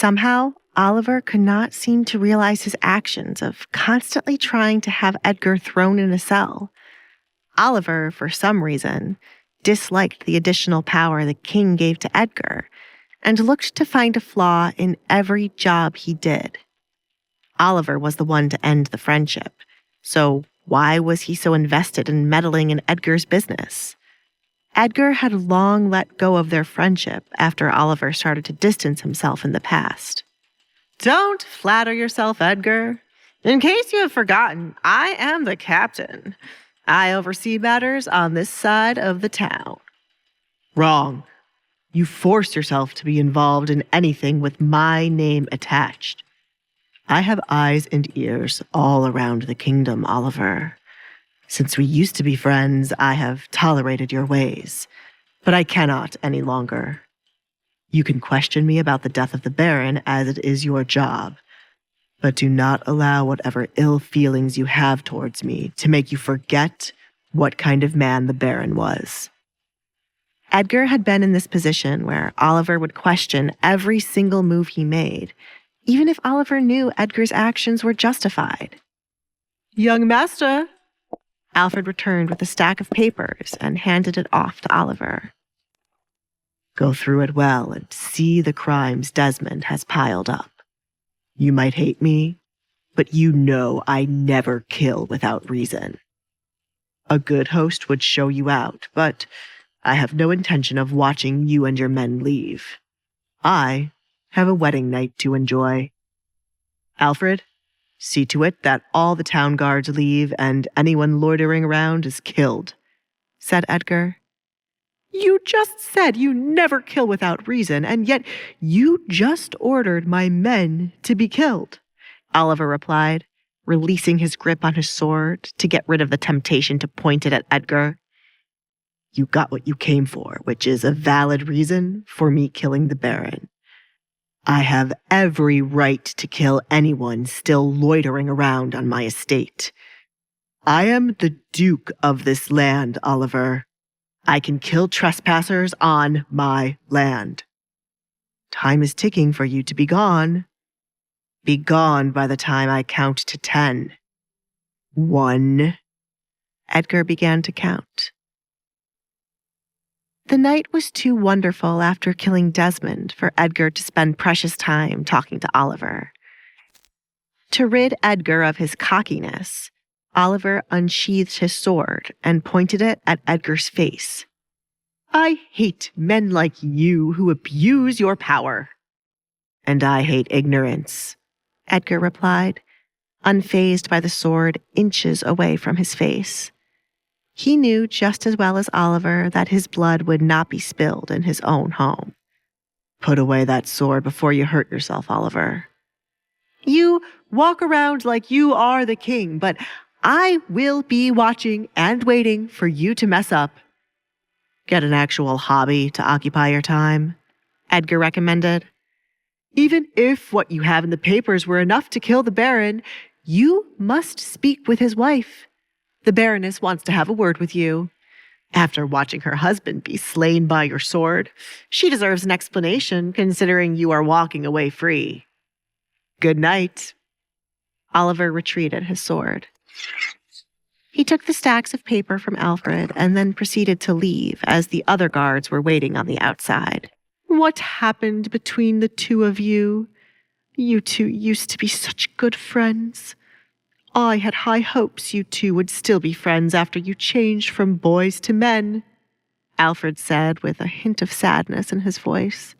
Somehow, Oliver could not seem to realize his actions of constantly trying to have Edgar thrown in a cell. Oliver, for some reason, disliked the additional power the king gave to Edgar and looked to find a flaw in every job he did. Oliver was the one to end the friendship, so why was he so invested in meddling in Edgar's business? Edgar had long let go of their friendship after Oliver started to distance himself in the past. Don't flatter yourself, Edgar. In case you have forgotten, I am the captain. I oversee matters on this side of the town. Wrong. You force yourself to be involved in anything with my name attached. I have eyes and ears all around the kingdom, Oliver. Since we used to be friends, I have tolerated your ways, but I cannot any longer. You can question me about the death of the Baron as it is your job, but do not allow whatever ill feelings you have towards me to make you forget what kind of man the Baron was. Edgar had been in this position where Oliver would question every single move he made, even if Oliver knew Edgar's actions were justified. Young master, Alfred returned with a stack of papers and handed it off to Oliver. Go through it well and see the crimes Desmond has piled up. You might hate me, but you know I never kill without reason. A good host would show you out, but I have no intention of watching you and your men leave. I have a wedding night to enjoy. Alfred, see to it that all the town guards leave and anyone loitering around is killed, said Edgar. You just said you never kill without reason, and yet you just ordered my men to be killed, Oliver replied, releasing his grip on his sword to get rid of the temptation to point it at Edgar. You got what you came for, which is a valid reason for me killing the Baron. I have every right to kill anyone still loitering around on my estate. I am the Duke of this land, Oliver. I can kill trespassers on my land. Time is ticking for you to be gone. Be gone by the time I count to 10. 1. Edgar began to count. The night was too wonderful after killing Desmond for Edgar to spend precious time talking to Oliver. To rid Edgar of his cockiness, Oliver unsheathed his sword and pointed it at Edgar's face. I hate men like you who abuse your power. And I hate ignorance, Edgar replied, unfazed by the sword inches away from his face. He knew just as well as Oliver that his blood would not be spilled in his own home. Put away that sword before you hurt yourself, Oliver. You walk around like you are the king, but I will be watching and waiting for you to mess up. Get an actual hobby to occupy your time, Edgar recommended. Even if what you have in the papers were enough to kill the Baron, you must speak with his wife. The Baroness wants to have a word with you. After watching her husband be slain by your sword, she deserves an explanation considering you are walking away free. Good night. Oliver retreated his sword. He took the stacks of paper from Alfred and then proceeded to leave as the other guards were waiting on the outside. What happened between the two of you? You two used to be such good friends. I had high hopes you two would still be friends after you changed from boys to men, Alfred said with a hint of sadness in his voice.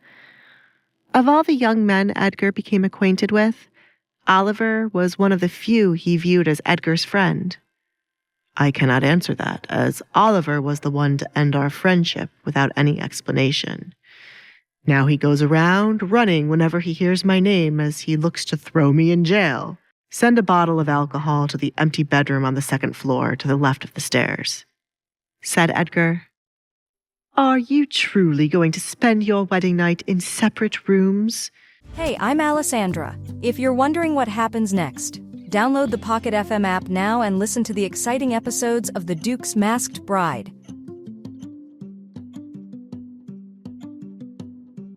Of all the young men Edgar became acquainted with, Oliver was one of the few he viewed as Edgar's friend. I cannot answer that, as Oliver was the one to end our friendship without any explanation. Now he goes around running whenever he hears my name as he looks to throw me in jail. Send a bottle of alcohol to the empty bedroom on the second floor to the left of the stairs, said Edgar. Are you truly going to spend your wedding night in separate rooms? Hey, I'm Alessandra. If you're wondering what happens next, download the Pocket FM app now and listen to the exciting episodes of The Duke's Masked Bride.